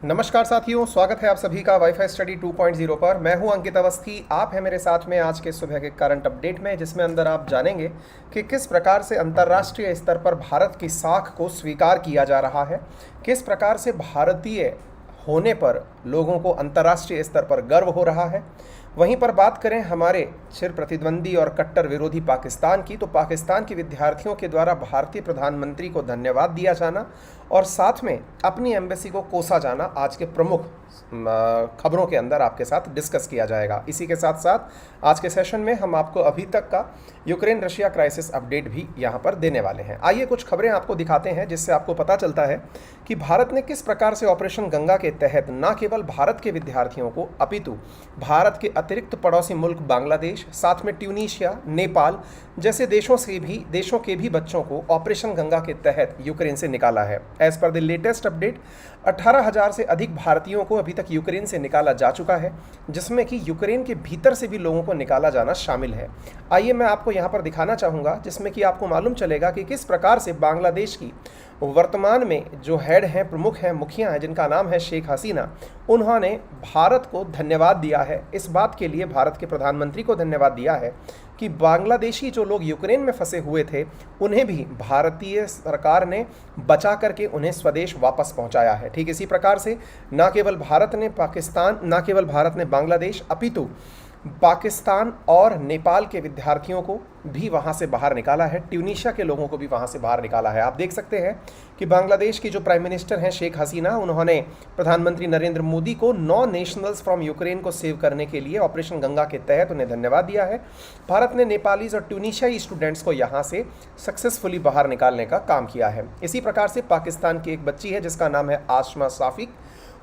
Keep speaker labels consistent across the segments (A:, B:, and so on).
A: नमस्कार साथियों, स्वागत है आप सभी का वाईफाई स्टडी 2.0 पर। मैं हूं अंकित अवस्थी। आप हैं मेरे साथ में आज के सुबह के करंट अपडेट में, जिसमें अंदर आप जानेंगे कि किस प्रकार से अंतर्राष्ट्रीय स्तर पर भारत की साख को स्वीकार किया जा रहा है, किस प्रकार से भारतीय होने पर लोगों को अंतर्राष्ट्रीय स्तर पर गर्व हो रहा है। वहीं पर बात करें हमारे चिर प्रतिद्वंदी और कट्टर विरोधी पाकिस्तान की, तो पाकिस्तान के विद्यार्थियों के द्वारा भारतीय प्रधानमंत्री को धन्यवाद दिया जाना और साथ में अपनी एम्बेसी को कोसा जाना आज के प्रमुख खबरों के अंदर आपके साथ डिस्कस किया जाएगा। इसी के साथ साथ आज के सेशन में हम आपको अभी तक का यूक्रेन रशिया क्राइसिस अपडेट भी यहाँ पर देने वाले हैं। आइए कुछ खबरें आपको दिखाते हैं, जिससे आपको पता चलता है कि भारत ने किस प्रकार से ऑपरेशन गंगा के तहत न केवल भारत के विद्यार्थियों को अपितु भारत के अतिरिक्त पड़ोसी मुल्क बांग्लादेश, साथ में ट्यूनीशिया, नेपाल जैसे देशों के भी बच्चों को ऑपरेशन गंगा के तहत यूक्रेन से निकाला है। As per the latest update 18,000 से अधिक भारतीयों को अभी तक यूक्रेन से निकाला जा चुका है, जिसमें कि यूक्रेन के भीतर से भी लोगों को निकाला जाना शामिल है। आइए मैं आपको यहाँ पर दिखाना चाहूँगा, जिसमें कि आपको मालूम चलेगा कि किस प्रकार से बांग्लादेश की वर्तमान में जो हेड हैं, प्रमुख हैं, मुखिया हैं, जिनका नाम है शेख हसीना, उन्होंने भारत को धन्यवाद दिया है। इस बात के लिए भारत के प्रधानमंत्री को धन्यवाद दिया है कि बांग्लादेशी जो लोग यूक्रेन में फंसे हुए थे, उन्हें भी भारतीय सरकार ने बचा करके उन्हें स्वदेश वापस पहुंचाया है। ठीक इसी प्रकार से न केवल भारत ने बांग्लादेश, अपितु पाकिस्तान और नेपाल के विद्यार्थियों को भी वहां से बाहर निकाला है, ट्यूनीशिया के लोगों को भी वहां से बाहर निकाला है। आप देख सकते हैं कि बांग्लादेश की जो प्राइम मिनिस्टर हैं शेख हसीना, उन्होंने प्रधानमंत्री नरेंद्र मोदी को 9 नेशनल्स फ्रॉम यूक्रेन को सेव करने के लिए ऑपरेशन गंगा के तहत उन्हें धन्यवाद दिया है। भारत ने नेपालीज और ट्यूनीशियाई स्टूडेंट्स को यहाँ से सक्सेसफुली बाहर निकालने का काम किया है। इसी प्रकार से पाकिस्तान की एक बच्ची है जिसका नाम है आसमा साफिक,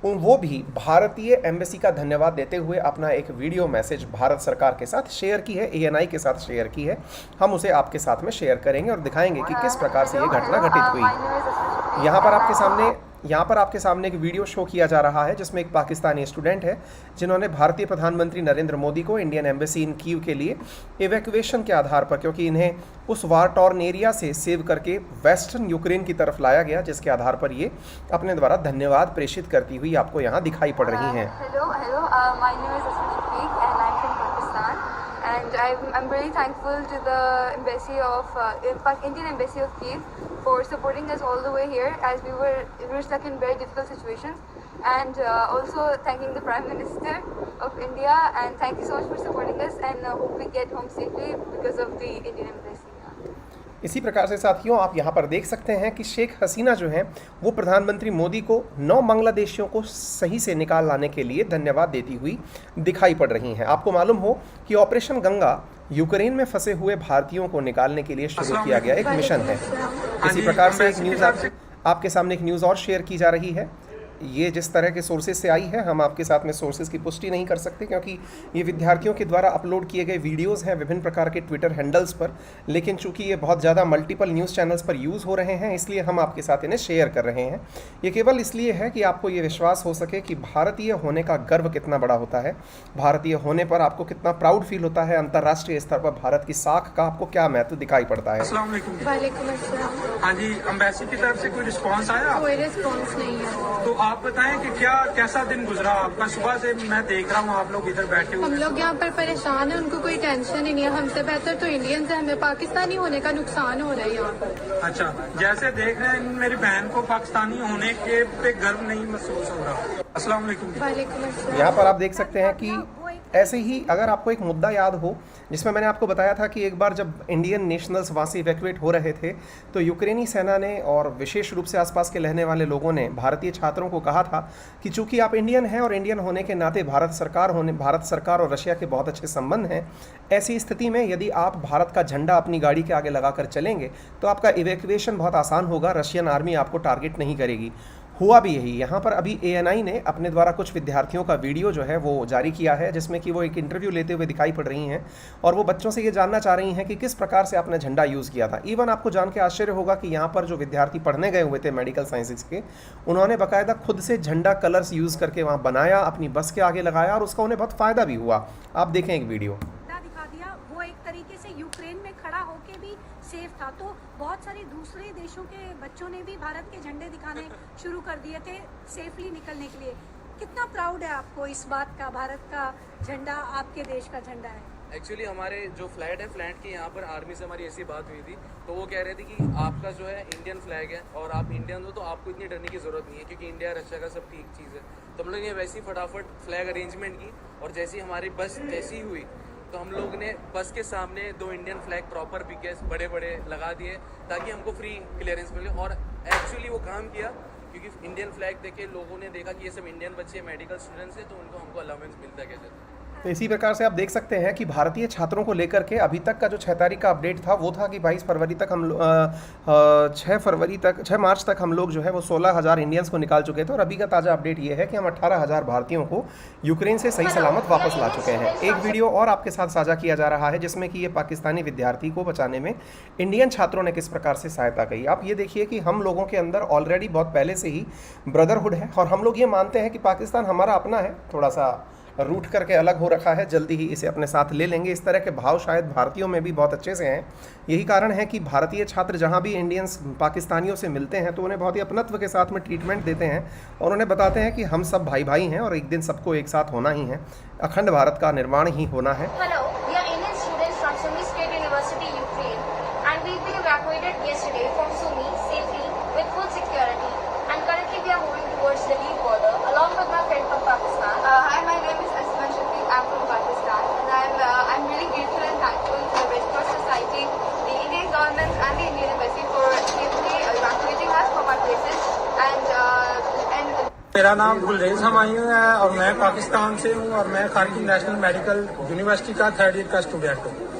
A: वो भी भारतीय एम्बेसी का धन्यवाद देते हुए अपना एक वीडियो मैसेज भारत सरकार के साथ शेयर की है, ANI के साथ शेयर की है। हम उसे आपके साथ में शेयर करेंगे और दिखाएंगे कि किस प्रकार से ये घटना घटित हुई। यहाँ पर आपके सामने एक वीडियो शो किया जा रहा है, जिसमें एक पाकिस्तानी स्टूडेंट है जिन्होंने भारतीय प्रधानमंत्री नरेंद्र मोदी को इंडियन एम्बेसी इन कीव के लिए इवैक्यूएशन के आधार पर, क्योंकि इन्हें उस वार टॉर्न एरिया से सेव करके वेस्टर्न यूक्रेन की तरफ लाया गया, जिसके आधार पर ये अपने द्वारा धन्यवाद प्रेषित करती हुई आपको यहाँ दिखाई पड़ रही हैं।
B: And I'm very thankful to the embassy of Indian Embassy of Kyiv for supporting us all the way here, as we were stuck in very difficult situations, and also thanking the Prime Minister of India, and thank you so much for supporting us, and hope we get home safely because of the Indian Embassy.
A: इसी प्रकार से साथियों आप यहाँ पर देख सकते हैं कि शेख हसीना जो हैं वो प्रधानमंत्री मोदी को 9 बांग्लादेशियों को सही से निकाल लाने के लिए धन्यवाद देती हुई दिखाई पड़ रही हैं। आपको मालूम हो कि ऑपरेशन गंगा यूक्रेन में फंसे हुए भारतीयों को निकालने के लिए शुरू किया गया एक मिशन है। इसी प्रकार से एक न्यूज़ आपके सामने एक न्यूज़ और शेयर की जा रही है। ये जिस तरह के सोर्सेज से आई है, हम आपके साथ में सोर्सेज की पुष्टि नहीं कर सकते, क्योंकि ये विद्यार्थियों के द्वारा अपलोड किए गए वीडियोस हैं विभिन्न प्रकार के ट्विटर हैंडल्स पर, लेकिन चूंकि ये बहुत ज़्यादा मल्टीपल न्यूज़ चैनल्स पर यूज़ हो रहे हैं, इसलिए हम आपके साथ इन्हें शेयर कर रहे हैं। ये केवल इसलिए है कि आपको ये विश्वास हो सके कि भारतीय होने का गर्व कितना बड़ा होता है, भारतीय होने पर आपको कितना प्राउड फील होता है, अंतर्राष्ट्रीय स्तर पर भारत की साख का आपको क्या महत्व दिखाई पड़ता है।
C: हाँ जी, अम्बेसी की तरफ से कोई रिस्पॉन्स आया?
B: कोई रिस्पॉन्स नहीं है।
C: तो आप बताएं कि कैसा दिन गुजरा आपका? सुबह से मैं देख रहा हूँ आप लोग इधर बैठे हुए।
B: हम लोग यहाँ पर परेशान हैं, उनको कोई टेंशन ही नहीं है। हमसे बेहतर तो इंडियंस है, हमें पाकिस्तानी होने का नुकसान हो रहा है यहाँ पर।
C: अच्छा, जैसे देख रहे हैं मेरी बहन को पाकिस्तानी होने के पे गर्व नहीं महसूस हो रहा। अस्सलाम वालेकुम।
A: यहाँ पर आप देख सकते हैं कि ऐसे ही अगर आपको एक मुद्दा याद हो, जिसमें मैंने आपको बताया था कि एक बार जब इंडियन नेशनल्स वहाँ से इवैक्यूएट हो रहे थे, तो यूक्रेनी सेना ने और विशेष रूप से आसपास के रहने वाले लोगों ने भारतीय छात्रों को कहा था कि चूंकि आप इंडियन हैं और इंडियन होने के नाते भारत सरकार और रशिया के बहुत अच्छे संबंध हैं, ऐसी स्थिति में यदि आप भारत का झंडा अपनी गाड़ी के आगे लगाकर चलेंगे तो आपका इवैक्यूएशन बहुत आसान होगा, रशियन आर्मी आपको टारगेट नहीं करेगी। हुआ भी यही। यहाँ पर अभी ANI ने अपने द्वारा कुछ विद्यार्थियों का वीडियो जो है वो जारी किया है, जिसमें कि वो एक इंटरव्यू लेते हुए दिखाई पड़ रही हैं और वो बच्चों से ये जानना चाह रही हैं कि किस प्रकार से आपने झंडा यूज़ किया था। इवन आपको जान के आश्चर्य होगा कि यहाँ पर जो विद्यार्थी पढ़ने गए हुए थे मेडिकल साइंसेज के, उन्होंने बाकायदा खुद से झंडा कलर्स यूज़ करके वहाँ बनाया, अपनी बस के आगे लगाया और उसका उन्हें बहुत फ़ायदा भी हुआ। आप देखें एक वीडियो।
D: दिखा दिया, वो एक तरीके से यूक्रेन में खड़ा होकर भी सेफ था। तो बहुत सारे दूसरे देशों के बच्चों ने भी भारत के झंडे दिखाने शुरू कर दिए थे सेफली निकलने के लिए। कितना प्राउड है आपको इस बात का, भारत का झंडा आपके देश का झंडा है?
E: एक्चुअली हमारे जो फ्लैट है, फ्लैट की यहाँ पर आर्मी से हमारी ऐसी बात हुई थी, तो वो कह रहे थे कि आपका जो है इंडियन फ्लैग है और आप इंडियन हो तो आपको इतनी डरने की ज़रूरत नहीं है, क्योंकि इंडिया रक्षा का सब ठीक चीज़ है। तो हम लोग ने वैसी फटाफट फ्लैग अरेंजमेंट की, और जैसी हमारी बस जैसी हुई तो हम लोग ने बस के सामने 2 इंडियन फ्लैग प्रॉपर पीकेस बड़े बड़े लगा दिए ताकि हमको फ्री क्लियरेंस मिले। और एक्चुअली वो काम किया, क्योंकि इंडियन फ्लैग देखे लोगों ने देखा कि ये सब इंडियन बच्चे मेडिकल स्टूडेंट्स हैं, तो उनको हमको अलाउंस मिलता है कैसे।
A: तो इसी प्रकार से आप देख सकते हैं कि भारतीय छात्रों को लेकर के अभी तक का जो 6 तारीख का अपडेट था वो था कि 22 फरवरी तक हम 6 मार्च तक हम लोग जो है वो 16,000 इंडियंस को निकाल चुके थे, और अभी का ताज़ा अपडेट ये है कि हम 18,000 भारतीयों को यूक्रेन से सही सलामत वापस ला चुके हैं। एक वीडियो और आपके साथ साझा किया जा रहा है जिसमें कि ये पाकिस्तानी विद्यार्थी को बचाने में इंडियन छात्रों ने किस प्रकार से सहायता की। आप ये देखिए कि हम लोगों के अंदर ऑलरेडी बहुत पहले से ही ब्रदरहुड है, और हम लोग ये मानते हैं कि पाकिस्तान हमारा अपना है, थोड़ा सा रूट करके अलग हो रखा है, जल्दी ही इसे अपने साथ ले लेंगे। इस तरह के भाव शायद भारतीयों में भी बहुत अच्छे से हैं। यही कारण है कि भारतीय छात्र जहाँ भी इंडियंस पाकिस्तानियों से मिलते हैं तो उन्हें बहुत ही अपनत्व के साथ में ट्रीटमेंट देते हैं, और उन्हें बताते हैं कि हम सब भाई भाई हैं और एक दिन सबको एक साथ होना ही है, अखंड भारत का निर्माण ही होना है।
F: Hello, we are Indian students from Sumy State University, Ukraine, and we've been evacuated yesterday from Sumy safely with full security. And currently we are moving towards the Leave border along with my friend from Pakistan.
B: Hi, my name is Asman Shafiq. I'm from Pakistan, and I'm really grateful and thankful to the Red Cross Society, the Indian government, and the Indian Embassy for safely evacuating us from our places. And
C: मेरा नाम गुलरेज हमायूं है और मैं पाकिस्तान से हूँ, और मैं खारकी national medical university का 3rd ईयर का स्टूडेंट हूँ।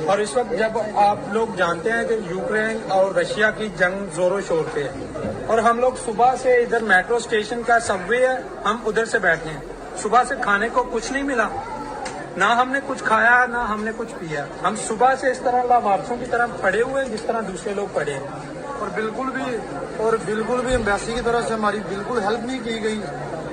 C: और इस वक्त जब आप लोग जानते हैं कि यूक्रेन और रशिया की जंग जोरों शोर पे है, और हम लोग सुबह से इधर मेट्रो स्टेशन का सबवे है, हम उधर से बैठे हैं। सुबह से खाने को कुछ नहीं मिला, ना हमने कुछ खाया ना हमने कुछ पिया। हम सुबह से इस तरह लावारसों की तरह पड़े हुए हैं जिस तरह दूसरे लोग पड़े हैं,
G: और बिल्कुल भी एम्बेसी की तरफ से हमारी बिल्कुल हेल्प नहीं की गई,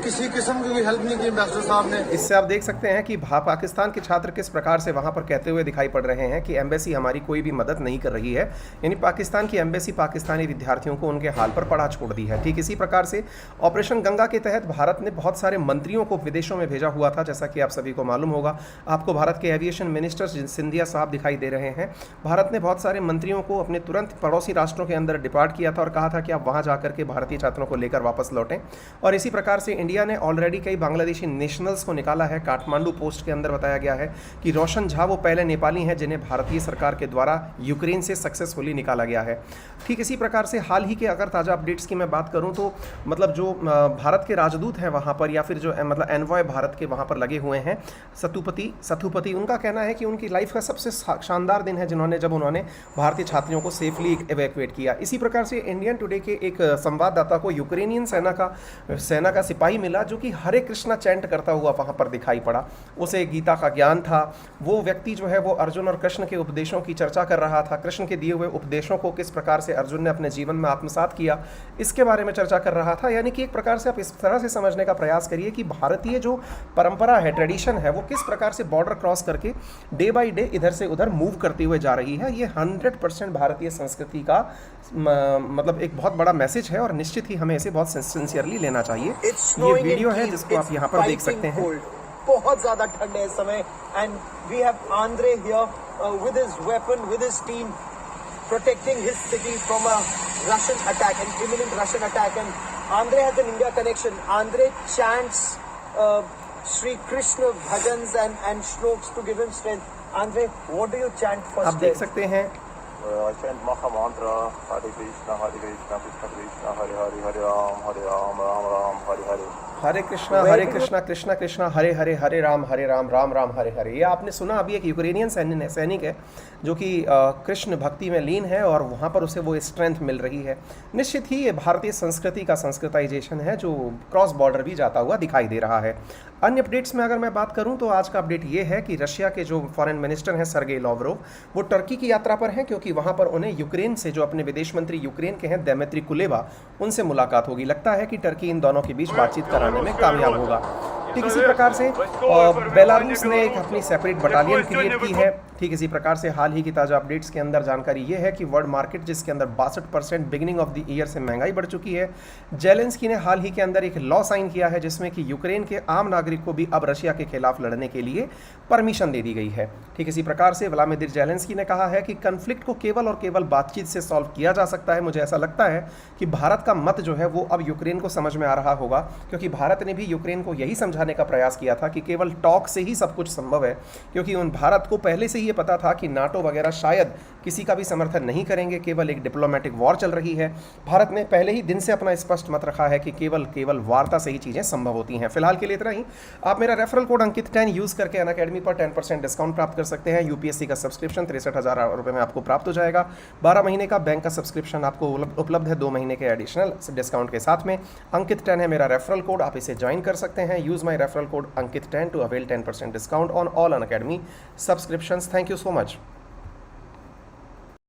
G: किसी किस्म की भी हेल्प नहीं की एम्बेसडर साहब ने।
A: इससे आप देख सकते हैं कि पाकिस्तान के छात्र किस प्रकार से वहाँ पर कहते हुए दिखाई पड़ रहे हैं कि एम्बेसी हमारी कोई भी मदद नहीं कर रही है, यानी पाकिस्तान की एम्बेसी पाकिस्तानी विद्यार्थियों को उनके हाल पर पड़ा छोड़ दी है। ठीक इसी प्रकार से ऑपरेशन गंगा के तहत भारत ने बहुत सारे मंत्रियों को विदेशों में भेजा हुआ था, जैसा कि आप सभी को मालूम होगा। आपको भारत के एविएशन मिनिस्टर सिंधिया साहब दिखाई दे रहे हैं। भारत ने बहुत सारे मंत्रियों को अपने तुरंत पड़ोसी राष्ट्रों के अंदर डिपार्ट किया था और कहा था कि आप वहाँ जाकर के भारतीय छात्रों को लेकर वापस लौटें। और इसी प्रकार से इंडिया ने ऑलरेडी कई बांग्लादेशी नेशनल्स को निकाला है। काठमांडू पोस्ट के अंदर बताया गया है कि रोशन झा वो पहले नेपाली हैं जिन्हें भारतीय सरकार के द्वारा यूक्रेन से सक्सेसफुली निकाला गया है। ठीक इसी प्रकार से हाल ही के अगर ताज़ा अपडेट्स की मैं बात करूं तो मतलब जो भारत के राजदूत हैं वहां पर, या फिर जो मतलब एनवॉय भारत के वहां पर लगे हुए हैं सतुपति, उनका कहना है कि उनकी लाइफ का सबसे शानदार दिन है जब उन्होंने भारतीय छात्रियों को सेफली इवैक्यूएट किया। इसी प्रकार से इंडियन टुडे के एक संवाददाता को यूक्रेनियन सेना का सिपाही मिला जो कि हरे कृष्णा चैंट करता हुआ वहाँ पर दिखाई पड़ा। उसे गीता का ज्ञान था। वो व्यक्ति जो है वो अर्जुन और कृष्ण के उपदेशों की चर्चा कर रहा था। कृष्ण के दिए हुए उपदेशों को किस प्रकार से अर्जुन ने अपने जीवन में आत्मसात किया, इसके बारे में चर्चा कर रहा था। यानी कि एक प्रकार से आप इस तरह से समझने का प्रयास करिए कि भारतीय जो परंपरा है, ट्रेडिशन है, वो किस प्रकार से बॉर्डर क्रॉस करके डे बाई डे इधर से उधर मूव करती हुए जा रही है। ये 100% भारतीय संस्कृति का मतलब एक बहुत बड़ा मैसेज है, और निश्चित ही हमें इसे बहुत सिंसियरली लेना चाहिए। ये वीडियो है जिसको आप यहाँ पर देख सकते हैं।
H: बहुत ज्यादा ठंड है इस समय, and we have Andre here with his weapon, with his team, protecting his city from a Russian attack, an imminent Russian attack. And Andre has an India connection. Andre chants Shri Krishna bhajans and shloks to give him strength. Andre, what do you chant for
A: आप देख सकते हैं
I: I chant Maha Mantra, Hare Krishna, Krishna Krishna, Hare Hare, Hare Ram, Ram Ram, Hare Hare.
A: हरे कृष्णा कृष्णा कृष्णा हरे हरे, हरे राम राम राम हरे हरे। ये आपने सुना। अभी एक Ukrainian सैनिक है जो कि कृष्ण भक्ति में लीन है और वहाँ पर उसे वो स्ट्रेंथ मिल रही है। निश्चित ही ये भारतीय संस्कृति का संस्कृताइजेशन है जो क्रॉस बॉर्डर भी जाता हुआ दिखाई दे रहा है। अन्य अपडेट्स में अगर मैं बात करूं तो आज का अपडेट ये है कि रशिया के जो फॉरेन मिनिस्टर हैं सर्गेई लावरोव, वो टर्की की यात्रा पर हैं, क्योंकि वहां पर उन्हें यूक्रेन से जो अपने विदेश मंत्री यूक्रेन के हैं दिमित्री कुलेबा, उनसे मुलाकात होगी। लगता है कि टर्की इन दोनों के बीच बातचीत कराने में कामयाब होगा। ठीक इसी प्रकार से बेलारूस ने एक अपनी सेपरेट बटालियन क्रिएट की है। ठीक इसी प्रकार से हाल ही की ताज़ा अपडेट्स के अंदर जानकारी ये है कि वर्ल्ड मार्केट जिसके अंदर 62% बिगिनिंग ऑफ द ईयर से महंगाई बढ़ चुकी है। जेलेंस्की ने हाल ही के अंदर एक लॉ साइन किया है जिसमें कि यूक्रेन के आम नागरिक को भी अब रशिया के खिलाफ लड़ने के लिए परमिशन दे दी गई है। ठीक इसी प्रकार से व्लादिमीर जेलेंस्की ने कहा है कि कन्फ्लिक्ट को केवल और केवल बातचीत से सॉल्व किया जा सकता है। मुझे ऐसा लगता है कि भारत का मत जो है वो अब यूक्रेन को समझ में आ रहा होगा, क्योंकि भारत ने भी यूक्रेन को यही समझाने का प्रयास किया था कि केवल टॉक से ही सब कुछ संभव है, क्योंकि उन भारत को पहले से ही ये पता था कि नाटो वगैरह शायद किसी का भी समर्थन नहीं करेंगे, केवल एक डिप्लोमेटिक वॉर चल रही है। भारत ने पहले ही दिन से अपना स्पष्ट मत रखा है कि केवल वार्ता से ही चीज़ें संभव होती हैं। फिलहाल के लिए इतना ही। आप मेरा रेफरल कोड अंकित 10 यूज़ करके अनअकैडमी पर 10% डिस्काउंट प्राप्त कर सकते हैं। यूपीएससी का सब्सक्रिप्शन 63,000 रुपये में आपको प्राप्त हो जाएगा। 12 महीने का बैंक का सब्सक्रिप्शन आपको उपलब्ध है 2 महीने के एडिशनल डिस्काउंट के साथ में। अंकित 10 है मेरा रेफरल कोड, आप इसे ज्वाइन कर सकते हैं। Use my referral code Ankit 10 to avail 10% discount on all Unacademy subscriptions. Thank you so much.